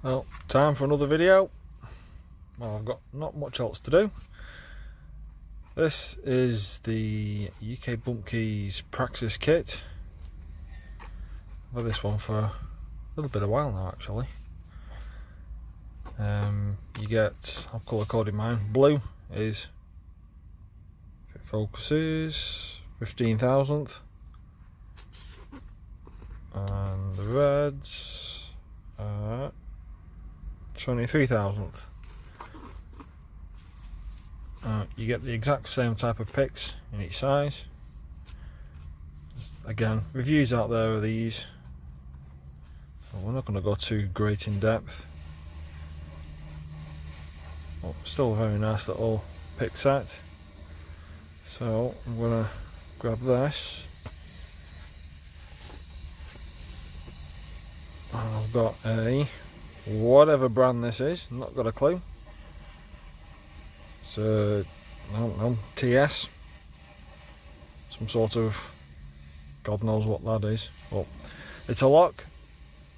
Well, time for another video. Well, I've got not much else to do. This is the UK Bump Keys Praxis kit. I've had this one for a little bit of while now, actually. You get, I've colour coded mine. Blue is, if it focuses, 15,000th, and the reds are 23,000th. You get the exact same type of picks in each size. Again, reviews out there of these, so we're not going to go too great in depth. But still a very nice little pick set. So I'm going to grab this. And I've got a whatever brand this is, not got a clue. It's a I don't know, TS, some sort of, God knows what that is. Well, it's a lock.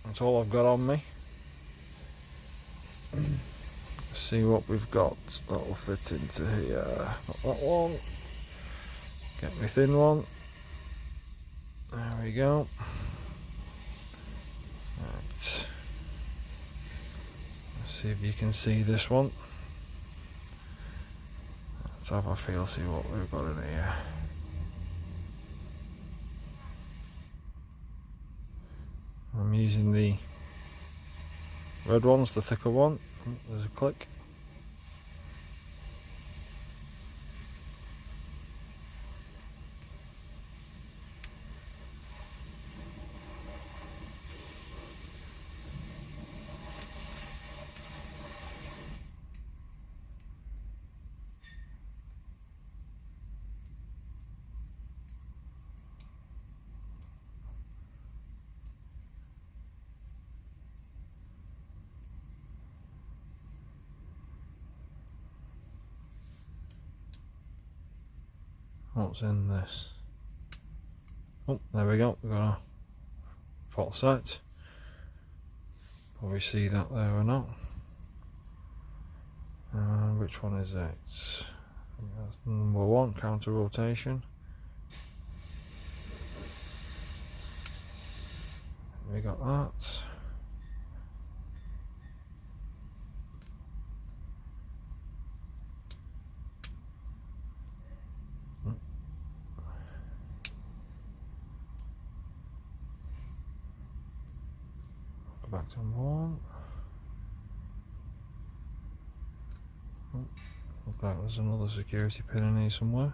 That's all I've got on me. Let's see what we've got that'll fit into here. Not that one. Get me thin one. There we go. Right. Let's see if you can see this one. Let's have a feel, see what we've got in here. I'm using the red ones, the thicker one. There's a click. What's in this? Oh, there we go. We've got a false set. Probably see that there or not. Which one is it? I think that's number one, counter rotation. We got that. Go back to number one. Oh, looks like there's another security pin in here somewhere.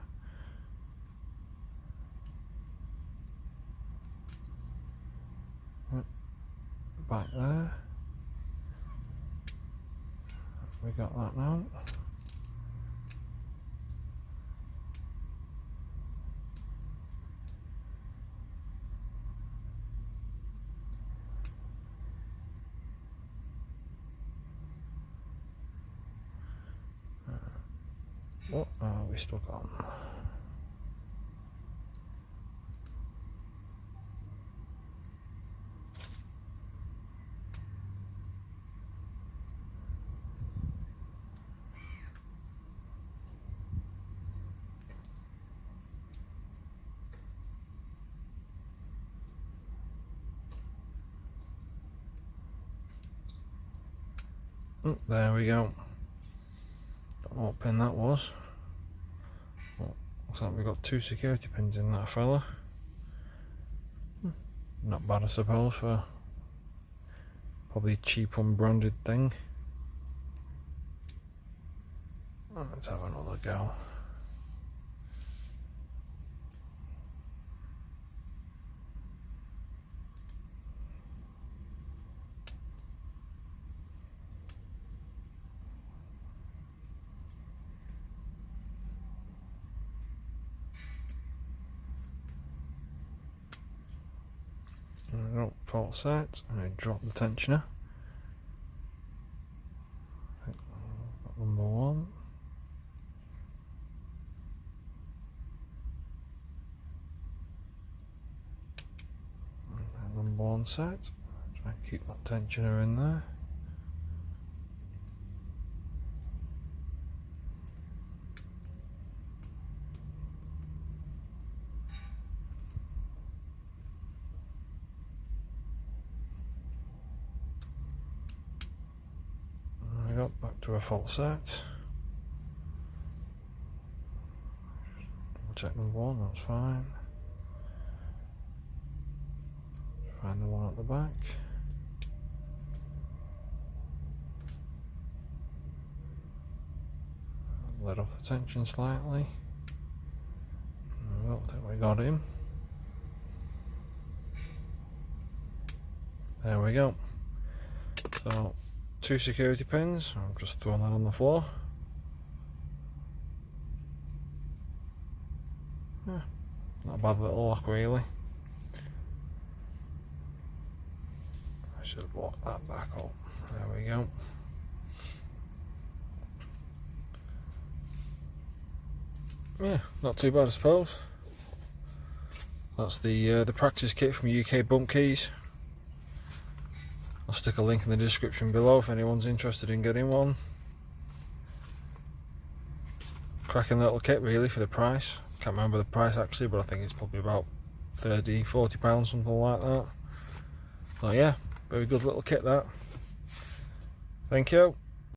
Back there. We got that now. What are we stuck on? There we go. Don't know what pin that was. Well, looks like we've got two security pins in that fella. Not bad, I suppose, for probably a cheap unbranded thing. Let's have another go. Fault set, and I drop the tensioner. I think I've got number one. And then number one set. Try and keep that tensioner in there. to a full set. Check number one, that's fine. Find the one at the back. Let off the tension slightly. I don't think we got him. There we go. So 2 security pins. I'm just throwing that on the floor. Yeah, not a bad little lock really. I should have locked that back up. There we go. Yeah, not too bad I suppose. That's the praxis kit from UK Bump Keys. I'll stick a link in the description below if anyone's interested in getting one. Cracking little kit really for the price. Can't remember the price actually, but I think it's probably about £30–40, something like that. So yeah, very good little kit that. Thank you.